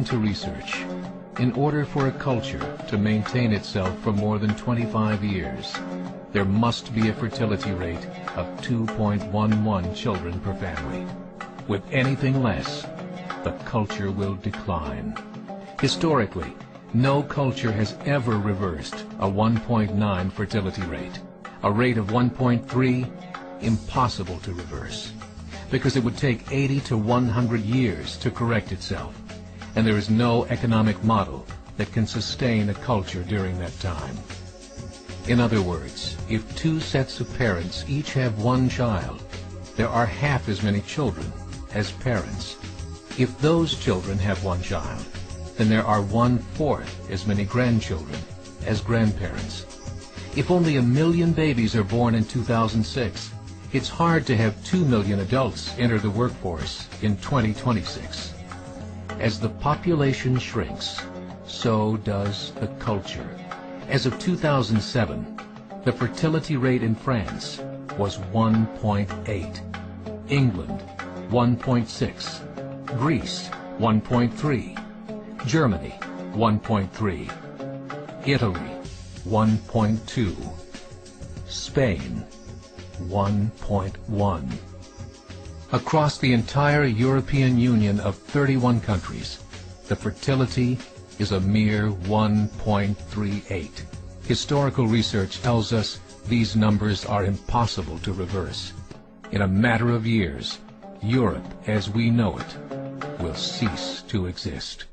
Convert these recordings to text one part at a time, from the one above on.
to research. In order for a culture to maintain itself for more than 25 years, there must be a fertility rate of 2.11 children per family. With anything less, the culture will decline. Historically, no culture has ever reversed a 1.9 fertility rate. A rate of 1.3, impossible to reverse, because it would take 80 to 100 years to correct itself, and there is no economic model that can sustain a culture during that time. In other words, if two sets of parents each have one child, there are half as many children as parents. If those children have one child, then there are 1/4 as many grandchildren as grandparents. If only 1 million babies are born in 2006, it's hard to have 2 million adults enter the workforce in 2026. As the population shrinks, so does the culture. As of 2007, the fertility rate in France was 1.8, England 1.6, Greece 1.3, Germany 1.3, Italy 1.2, Spain 1.1. Across the entire European Union of 31 countries, the fertility is a mere 1.38. Historical research tells us these numbers are impossible to reverse. In a matter of years, Europe as we know it will cease to exist.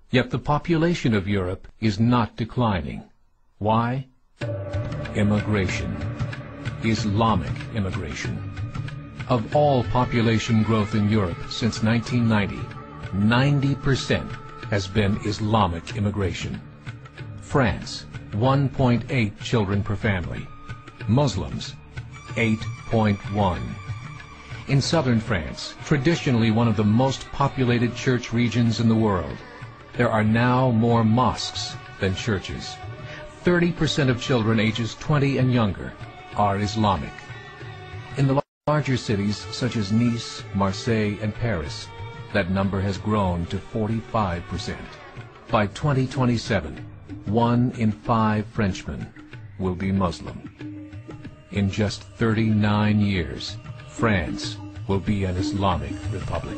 Yet the population of Europe is not declining. Why? Immigration. Islamic immigration. Of all population growth in Europe since 1990, 90% has been Islamic immigration. France, 1.8 children per family. Muslims, 8.1. In southern France, traditionally one of the most populated church regions in the world, there are now more mosques than churches. 30% of children ages 20 and younger are Islamic. In the larger cities such as Nice, Marseille, and Paris, that number has grown to 45%. By 2027, 1 in 5 Frenchmen will be Muslim. In just 39 years, France will be an Islamic republic.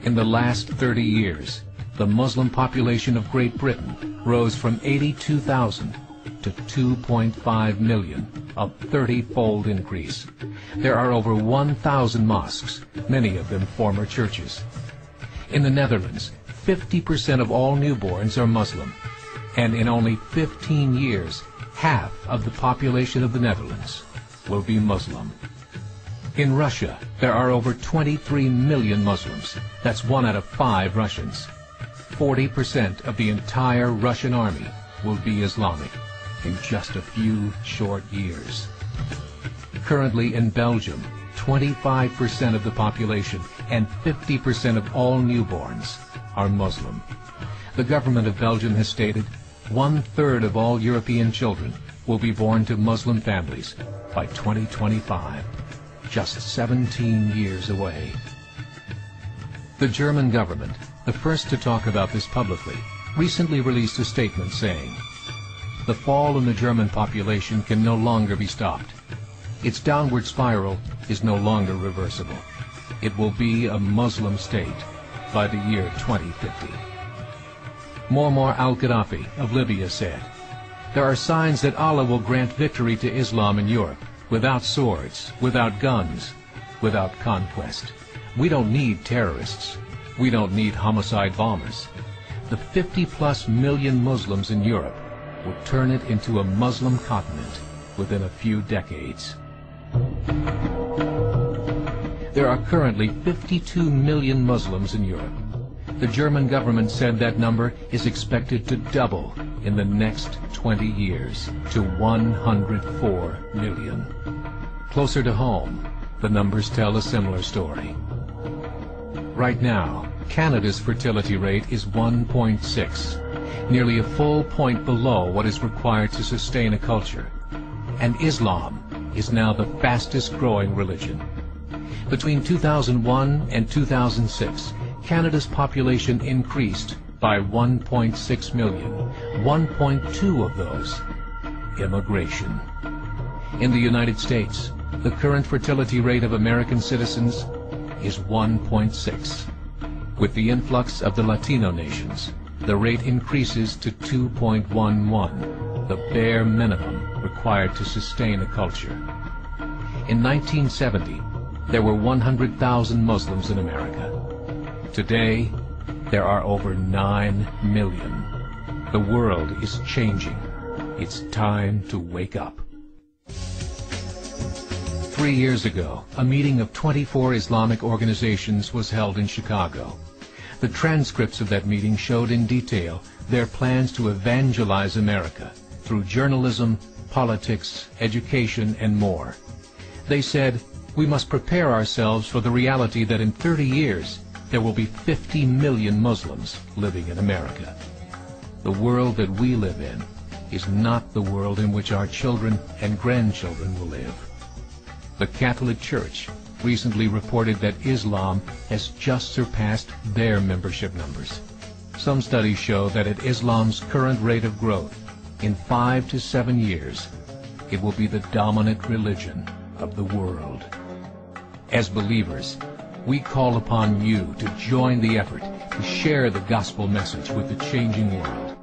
In the last 30 years, the Muslim population of Great Britain rose from 82,000 to 2.5 million, a 30-fold increase. There are over 1,000 mosques, many of them former churches. In the Netherlands, 50% of all newborns are Muslim, and in only 15 years, half of the population of the Netherlands will be Muslim. In Russia, there are over 23 million Muslims. That's 1 out of 5 Russians. 40% of the entire Russian army will be Islamic in just a few short years. Currently in Belgium, 25% of the population and 50% of all newborns are Muslim. The government of Belgium has stated 1/3 of all European children will be born to Muslim families by 2025, just 17 years away. The German government, the first to talk about this publicly, recently released a statement saying, "The fall in the German population can no longer be stopped. Its downward spiral is no longer reversible. It will be a Muslim state by the year 2050. Muammar al-Gaddafi of Libya said, "There are signs that Allah will grant victory to Islam in Europe, without swords, without guns, without conquest. We don't need terrorists. We don't need homicide bombers. The 50+ million Muslims in Europe will turn it into a Muslim continent within a few decades." There are currently 52 million Muslims in Europe. The German government said that number is expected to double in the next 20 years to 104 million. Closer to home, the numbers tell a similar story. Right now, Canada's fertility rate is 1.6, nearly a full point below what is required to sustain a culture. And Islam is now the fastest growing religion. Between 2001 and 2006, Canada's population increased by 1.6 million, 1.2 of those immigration. In the United States, the current fertility rate of American citizens is 1.6. With the influx of the Latino nations, the rate increases to 2.11, the bare minimum required to sustain a culture. In 1970, there were 100,000 Muslims in America. Today, there are over 9 million. The world is changing. It's time to wake up. 3 years ago, a meeting of 24 Islamic organizations was held in Chicago. The transcripts of that meeting showed in detail their plans to evangelize America through journalism, politics, education, and more. They said, we must prepare ourselves for the reality that in 30 years, there will be 50 million Muslims living in America. The world that we live in is not the world in which our children and grandchildren will live. The Catholic Church recently reported that Islam has just surpassed their membership numbers. Some studies show that at Islam's current rate of growth, in 5 to 7 years, it will be the dominant religion of the world. As believers, we call upon you to join the effort to share the gospel message with the changing world.